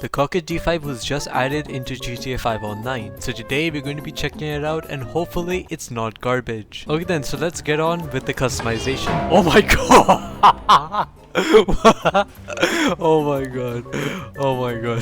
The COQUETTE D5 was just added into GTA 5 Online, so today we're going to be checking it out and hopefully it's not garbage. Okay then, so let's get on with the customization. Oh my god! Oh my god. Oh my god.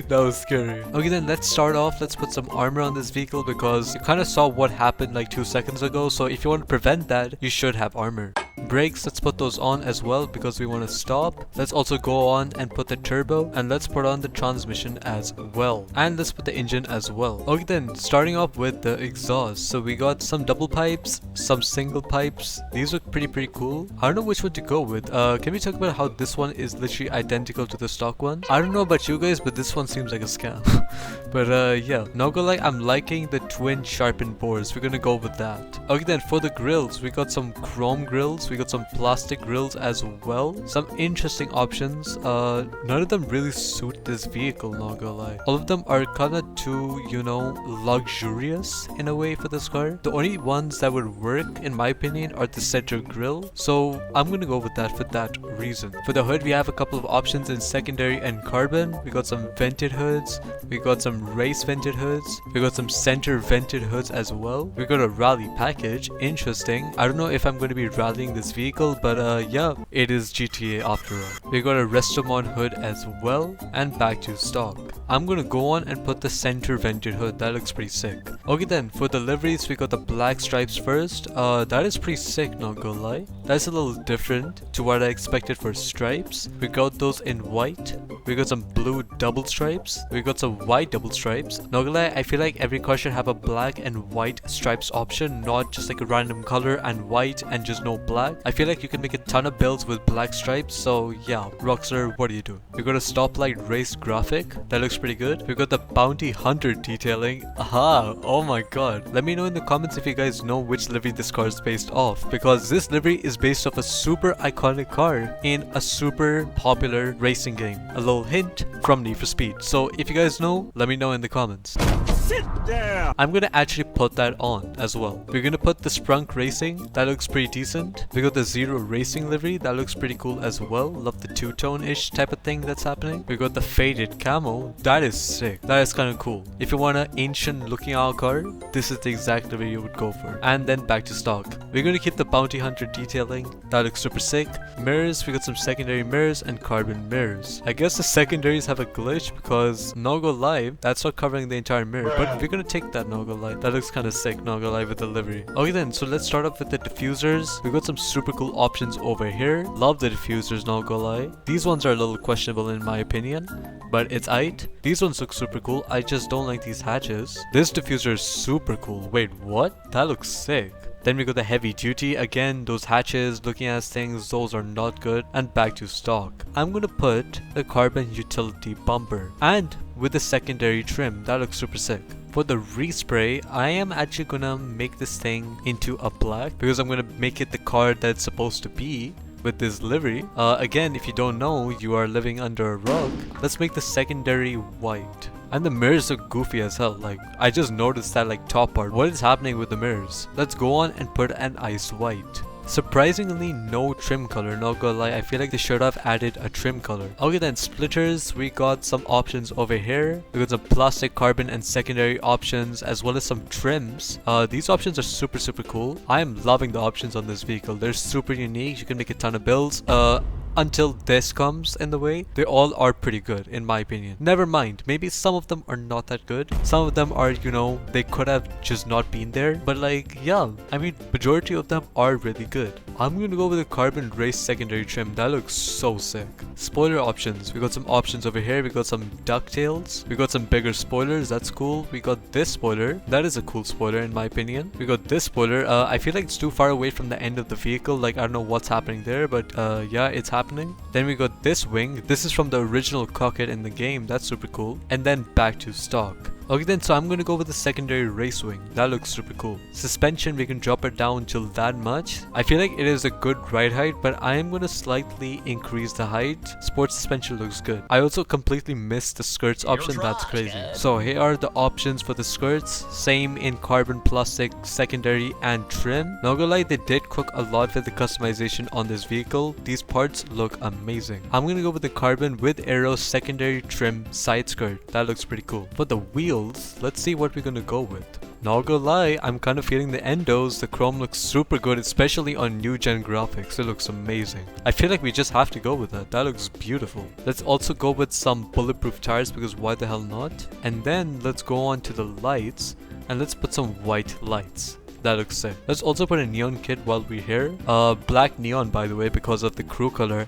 That was scary. Okay then, let's start off. Let's put some armor on this vehicle because you kind of saw what happened like 2 seconds ago, so if you want to prevent that, you should have armor. Brakes, let's put those on as well because we want to stop. Let's also go on and put the turbo, and let's put on the transmission as well, and let's put the engine as well. Okay then, starting off with the exhaust. So we got some double pipes, some single pipes. These look pretty cool. I don't know which one to go with. Can we talk about how this one is literally identical to the stock one? I don't know about you guys, but this one seems like a scam. But yeah, not gonna lie, I'm liking the twin sharpened bores. We're gonna go with that. Okay then, for the grills, we got some chrome grills, we got some plastic grills as well. Some interesting options. None of them really suit this vehicle, not gonna lie. All of them are kinda too, you know, luxurious in a way for this car. The only ones that would work, in my opinion, are the center grill. So I'm gonna go with that for that reason. For the hood, we have a couple of options in secondary and carbon. We got some vented hoods, we got some race vented hoods, we got some center vented hoods as well. We got a rally package. Interesting. I don't know if I'm going to be rallying this vehicle, but yeah, it is GTA after all. We got a Restomon hood as well, and back to stock. I'm gonna go on and put the center vented hood. That looks pretty sick. Okay then, for the liveries, we got the black stripes first. That is pretty sick, not gonna lie. That's a little different to what I expected for stripes. We got those in white. We got some blue double stripes. We got some white double stripes. Not gonna lie, I feel like every car should have a black and white stripes option, not just like a random color and white and just no black. I feel like you can make a ton of builds with black stripes, so yeah, Rockstar, what do you do? We got a stoplight race graphic. That looks pretty good. We got the bounty hunter detailing. Aha, oh my god. Let me know in the comments if you guys know which livery this car is based off, because this livery is based off a super iconic car in a super popular racing game. A little hint from Need for Speed. So if you guys know, let me know in the comments. Sit down! I'm gonna actually put that on as well. We're gonna put the Sprunk Racing. That looks pretty decent. We got the Zero Racing livery. That looks pretty cool as well. Love the two-tone-ish type of thing that's happening. We got the Faded Camo. That is sick. That is kind of cool. If you want an ancient looking out car, this is the exact livery you would go for. And then back to stock. We're gonna keep the Bounty Hunter detailing. That looks super sick. Mirrors, we got some secondary mirrors and carbon mirrors. I guess the secondaries have a glitch because not gonna lie, that's not covering the entire mirror. But we're gonna take that, not gonna lie. That looks kind of sick, not gonna lie, with the livery. Okay then, so let's start off with the diffusers. We got some super cool options over here. Love the diffusers, not gonna lie. These ones are a little questionable in my opinion, but it's aight. These ones look super cool. I just don't like these hatches. This diffuser is super cool. Wait, what? That looks sick. Then we got the heavy duty. Again, those hatches, looking at things, those are not good. And back to stock. I'm gonna put the carbon utility bumper and with the secondary trim. That looks super sick. For the respray, I am actually gonna make this thing into a black because I'm gonna make it the car that it's supposed to be with this livery. Again, if you don't know, you are living under a rug. Let's make the secondary white. And the mirrors look goofy as hell. Like, I just noticed that like top part. What is happening with the mirrors? Let's go on and put an ice white. Surprisingly, no trim color, not gonna lie. I feel like they should have added a trim color. Okay then, splitters, we got some options over here. We got some plastic, carbon and secondary options as well as some trims. These options are super cool. I am loving the options on this vehicle. They're super unique. You can make a ton of builds. Until this comes in the way, they all are pretty good in my opinion. Never mind, maybe some of them are not that good. Some of them are, you know, they could have just not been there. But like, yeah, I mean, majority of them are really good. I'm gonna go with the carbon race secondary trim. That looks so sick. Spoiler options. We got some options over here. We got some ducktails. We got some bigger spoilers. That's cool. We got this spoiler. That is a cool spoiler in my opinion. We got this spoiler. I feel like it's too far away from the end of the vehicle. Like, I don't know what's happening there, but yeah, it's happening. Then we got this wing. This is from the original COQUETTE in the game. That's super cool. And then back to stock. Okay then, so I'm gonna go with the secondary race wing. That looks super cool. Suspension, we can drop it down till that much. I feel like it is a good ride height, but I am gonna slightly increase the height. Sports suspension looks good. I also completely missed the skirts option. That's crazy. So here are the options for the skirts. Same in carbon, plastic, secondary and trim. Not gonna lie, they did cook a lot with the customization on this vehicle. These parts look amazing. I'm gonna go with the carbon with aero, secondary, trim, side skirt. That looks pretty cool. For the wheels, let's see what we're gonna go with. Not gonna lie, I'm kind of feeling the endos. The chrome looks super good, especially on new gen graphics. It looks amazing. I feel like we just have to go with that. That looks beautiful. Let's also go with some bulletproof tires, because why the hell not? And then let's go on to the lights, and let's put some white lights. That looks sick. Let's also put a neon kit while we're here. Black neon, by the way, because of the crew color.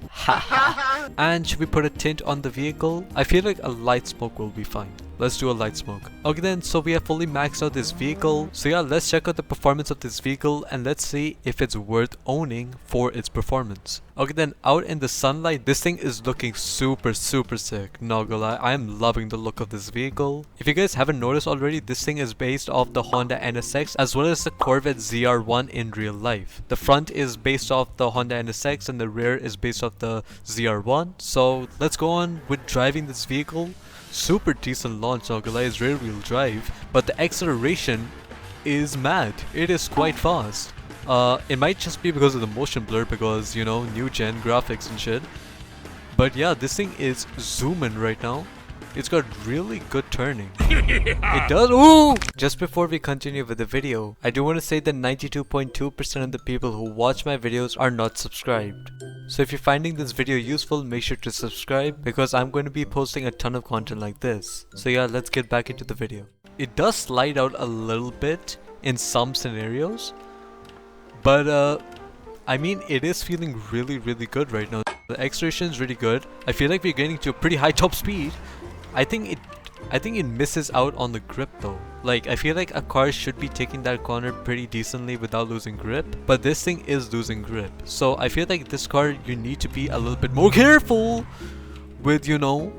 And should we put a tint on the vehicle? I feel like a light smoke will be fine. Let's do a light smoke. Okay then, so we have fully maxed out this vehicle. So yeah, let's check out the performance of this vehicle and let's see if it's worth owning for its performance. Okay then, out in the sunlight, this thing is looking super sick. Not gonna lie, I am loving the look of this vehicle. If you guys haven't noticed already, this thing is based off the Honda NSX as well as the Corvette ZR1 in real life. The front is based off the Honda NSX and the rear is based off the ZR1. So let's go on with driving this vehicle. Super decent launch, not gonna lie, it's rear wheel drive, but the acceleration is mad. It is quite fast. It might just be because of the motion blur, because you know, new gen graphics and shit. But yeah, this thing is zooming right now. It's got really good turning. It does. Ooh! Just before we continue with the video, I do want to say that 92.2% of the people who watch my videos are not subscribed. So if you're finding this video useful, make sure to subscribe, because I'm going to be posting a ton of content like this. So yeah, let's get back into the video. It does slide out a little bit in some scenarios, but I mean, it is feeling really good right now. The acceleration is really good. I feel like we're getting to a pretty high top speed. I think it misses out on the grip though. Like, I feel like a car should be taking that corner pretty decently without losing grip, but this thing is losing grip. So I feel like this car, you need to be a little bit more careful with, you know,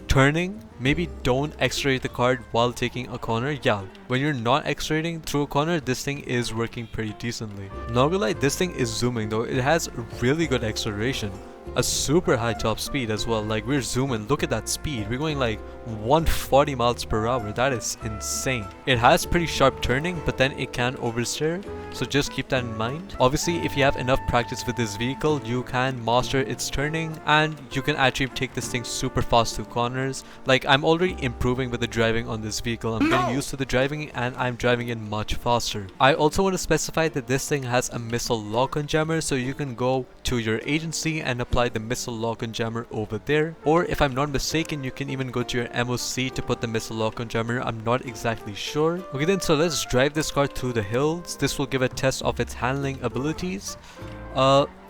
turning. Maybe don't accelerate the car while taking a corner. Yeah, when you're not accelerating through a corner, this thing is working pretty decently. Not gonna lie, this thing is zooming though. It has really good acceleration. A super high top speed as well. Like, we're zooming, look at that speed. We're going like 140 miles per hour. That is insane. It has pretty sharp turning, but then it can oversteer, so just keep that in mind. Obviously, if you have enough practice with this vehicle, you can master its turning and you can actually take this thing super fast through corners. Like, I'm already improving with the driving on this vehicle. I'm getting used to the driving and I'm driving it much faster. I also want to specify that this thing has a missile lock-on jammer, so you can go to your agency and apply the missile lock-on jammer over there, or if I'm not mistaken, you can even go to your MOC to put the missile lock-on jammer. I'm not exactly sure. Okay then, so let's drive this car through the hills. This will give a test of its handling abilities.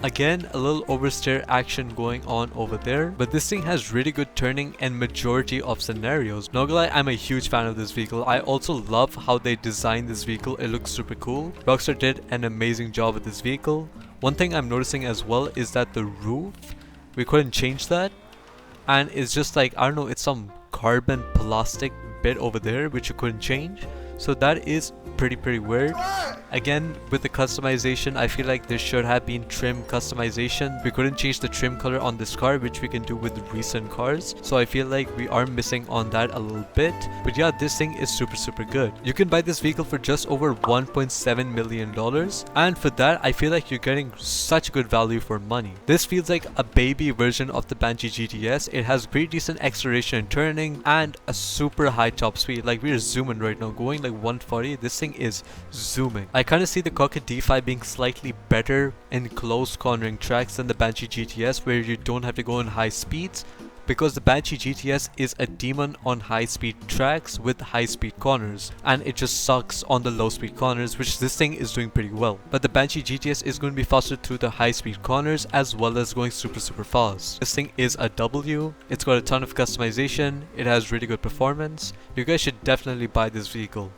Again, a little oversteer action going on over there, but this thing has really good turning in majority of scenarios. Not gonna lie, I'm a huge fan of this vehicle. I also love how they designed this vehicle. It looks super cool. Rockstar did an amazing job with this vehicle. One thing I'm noticing as well is that the roof, we couldn't change that, and it's just like, I don't know, it's some carbon plastic bit over there which you couldn't change, so that is pretty weird. Again, with the customization, I feel like there should have been trim customization. We couldn't change the trim color on this car, which we can do with recent cars, so I feel like we are missing on that a little bit. But yeah, this thing is super good. You can buy this vehicle for just over $1.7 million, and for that, I feel like you're getting such good value for money. This feels like a baby version of the Banshee GTS. It has pretty decent acceleration and turning and a super high top speed. Like, we're zooming right now, going like 140. This thing is zooming. I kind of see the COQUETTE D5 being slightly better in close cornering tracks than the Banshee GTS, where you don't have to go in high speeds, because the Banshee GTS is a demon on high speed tracks with high speed corners, and it just sucks on the low speed corners, which this thing is doing pretty well. But the Banshee GTS is going to be faster through the high speed corners as well as going super fast. This thing is a W. It's got a ton of customization. It has really good performance. You guys should definitely buy this vehicle.